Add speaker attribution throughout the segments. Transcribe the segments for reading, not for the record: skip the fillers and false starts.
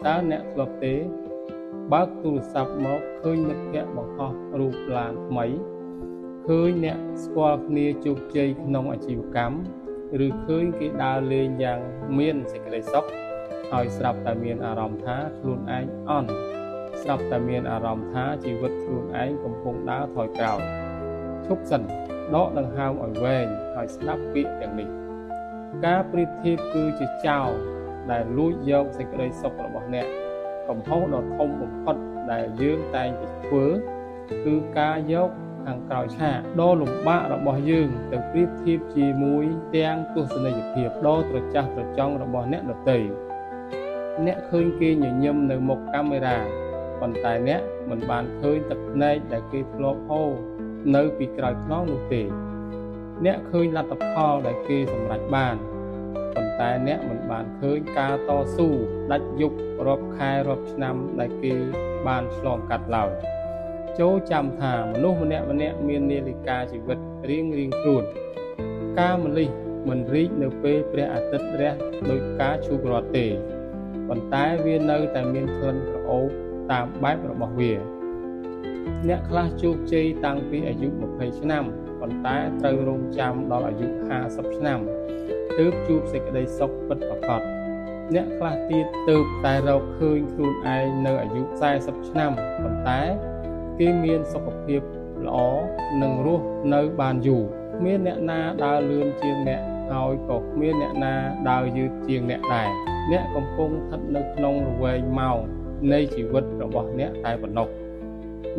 Speaker 1: តើអ្នកធ្លាប់ទេបើកទូរស័ព្ទមកឃើញមិត្តភក្តិបង្ហោះរូបឡានថ្មីឃើញអ្នកស្គាល់គ្នាជោគជ័យក្នុងអាជីវកម្មឬឃើញគេដើរលេងយ៉ាងមានសេចក្តីសុខហើយស្រាប់តែមានអារម្មណ៍ថាខ្លួនឯងអន់ស្រាប់តែមានអារម្មណ៍ថាជីវិតខ្លួនឯងកំពុងដើរថយក្រោយឈប់សិនដកដង្ហើមឲ្យវែងហើយស្ដាប់ពាក្យទាំងនេះការប្រៀបធៀបគឺជាចោរដែលលួចយកសេចក្តីសុខរបស់អ្នកកំហុសដ៏ធំបំផុតដែលយើងតែងតែធ្វើគឺការយកខាងក្រោយឆាកដ៏លំបាករបស់យើងទៅប្រៀបធៀបជាមួយទាំងទស្សនីយភាពដ៏ត្រចះត្រចង់របស់អ្នកដទៃអ្នកឃើញគេញញឹមនៅមុខកាមេរ៉ាប៉ុន្តែអ្នកមិនបានឃើញទឹកភ្នែកដែលគេធ្លាប់ហូរនៅពីក្រោយខ្នងនោះទេអ្នកឃើញលទ្ធផលដែលគេសម្រេចបានប៉ុន្តែអ្នកមិនបានឃើញការតស៊ូដាច់យប់រាប់ខែរាប់ឆ្នាំដែលគេបានឆ្លងកាត់ឡើយចូលចាំថាមនុស្សម្នាក់មាននាឡិកាជីវិតរៀងខ្លួនការម្លិះមិនរីកនៅពេលព្រះអាទិត្យរះដោយការឈូករត់ទេប៉ុន្តែវានៅតែមានក្លិនក្រអូបតាមបែបរបស់វាអ្នកខ្លះជោគជ័យតាំងពីអាយុ20ឆ្នាំប៉ុន្តែត្រូវរងចាំដល់អាយុ50ឆ្នាំទើបជួបសេចក្តីសុខពិតប្រាកដអ្នកខ្លះទៀតទើបតែរកឃើញខ្លួនឯងនៅអាយុ40ឆ្នាំប៉ុន្តែគេមានសុខភាពល្អនិងរស់នៅបានយូរមានអ្នកណាដើរលឿនជាងអ្នកហើយក៏គ្មានអ្នកណាដើរយឺតជាងអ្នកដែរអ្នកកំពុងស្ថិតនៅក្នុងរវែងម៉ោងនៃជីវិតរបស់អ្នកតែប៉ុណ្ណោះ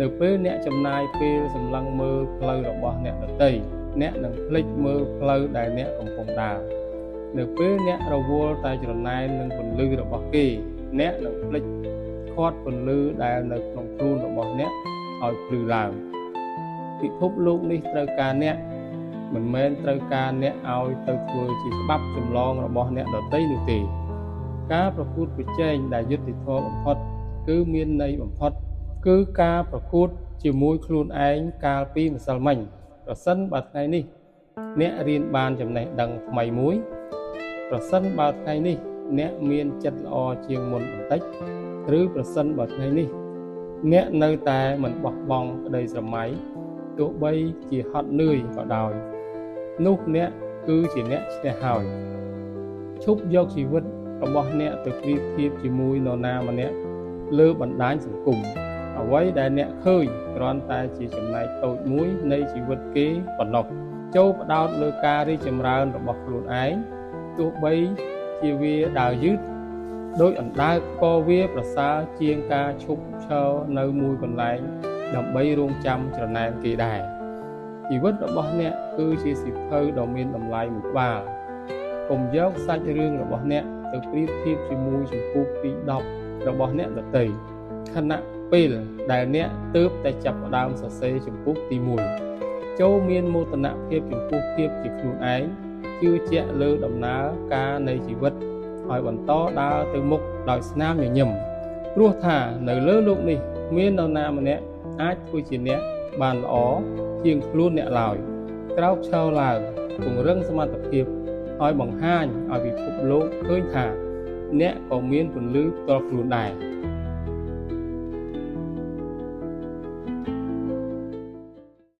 Speaker 1: នៅពេលអ្នកចំណាយពេលសម្លឹងមើលផ្លូវរបស់អ្នកដទៃអ្នកនឹងភ្លេចមើលផ្លូវដែលអ្នកកំពុងដើរនៅពេលអ្នករវល់តែច្រណែននឹងពន្លឺរបស់គេអ្នកនឹងភ្លេចខាត់ពន្លឺដែលនៅក្នុងខ្លួនរបស់អ្នកឲ្យភ្លឺឡើងពិភពលោកនេះត្រូវការអ្នកមិនមែនត្រូវការអ្នកឲ្យទៅធ្វើជាច្បាប់ចម្លងរបស់អ្នកដទៃនោះទេការប្រកួតប្រជែងដែលយុត្តិធម៌បំផុតគឺមានន័យបំផុតគឺការប្រកួតជាមួយខ្លួនឯងកាលពីម្សិលមិញប្រសិនបើថ្ងៃនេះអ្នករៀនបានចំណេះដឹងថ្មីមួយប្រសិនបើថ្ងៃនេះអ្នកមានចិត្តល្អជាងមុនបន្តិចឬប្រសិនបើថ្ងៃនេះអ្នកនៅតែមិនបោះបង់ក្តីស្រមៃទោះបីជាហត់នឿយក៏ដោយនោះអ្នកគឺជាអ្នកឈ្នះហើយឈប់យកជីវិតរបស់អ្នកទៅប្រៀបធៀបជាមួយនរណាម្នាក់លើបណ្ដាញសង្គមអ្វីដែលអ្នកឃើញគ្រាន់តែជាចំណែកតូចមួយនៃជីវិតគេប៉ុណ្ណោះចូលផ្ដោតលើការរីកចម្រើនរបស់ខ្លួនឯងទោះបីជាវាដើរយឺតដោយអណ្ដើកក៏វាប្រសើរជាងការឈប់ឈរនៅមួយកន្លែងដើម្បីរងចាំច្រណែនគេដែរជីវិតរបស់អ្នកគឺជាសៀវភៅដ៏មានតម្លៃមួយក្បាលកុំយកសាច់រឿងរបស់អ្នកទៅប្រៀបធៀបជាមួយជំពូកទី10របស់អ្នកដទៃខណៈពេលដែលអ្នកទើបតែចាប់ផ្ដើមសរសេរជំពូកទី1ចូលមានមោទនភាពចំពោះភាពជាខ្លួនឯងជឿជាក់លើដំណើរការនៃជីវិតឲ្យបន្តដើរទៅមុខដោយស្នាមញញឹមព្រោះថានៅលើโลกនេះមាននរណាម្នាក់អាចធ្វើជាអ្នកបានល្អជាងខ្លួនអ្នកឡើយក្រោកឈរឡើងពង្រឹងសមត្ថភាពឲ្យបង្ហាញឲ្យពិភពលោកឃើញថាអ្នកក៏មានពន្លឺផ្ទាល់ខ្លួនដែរ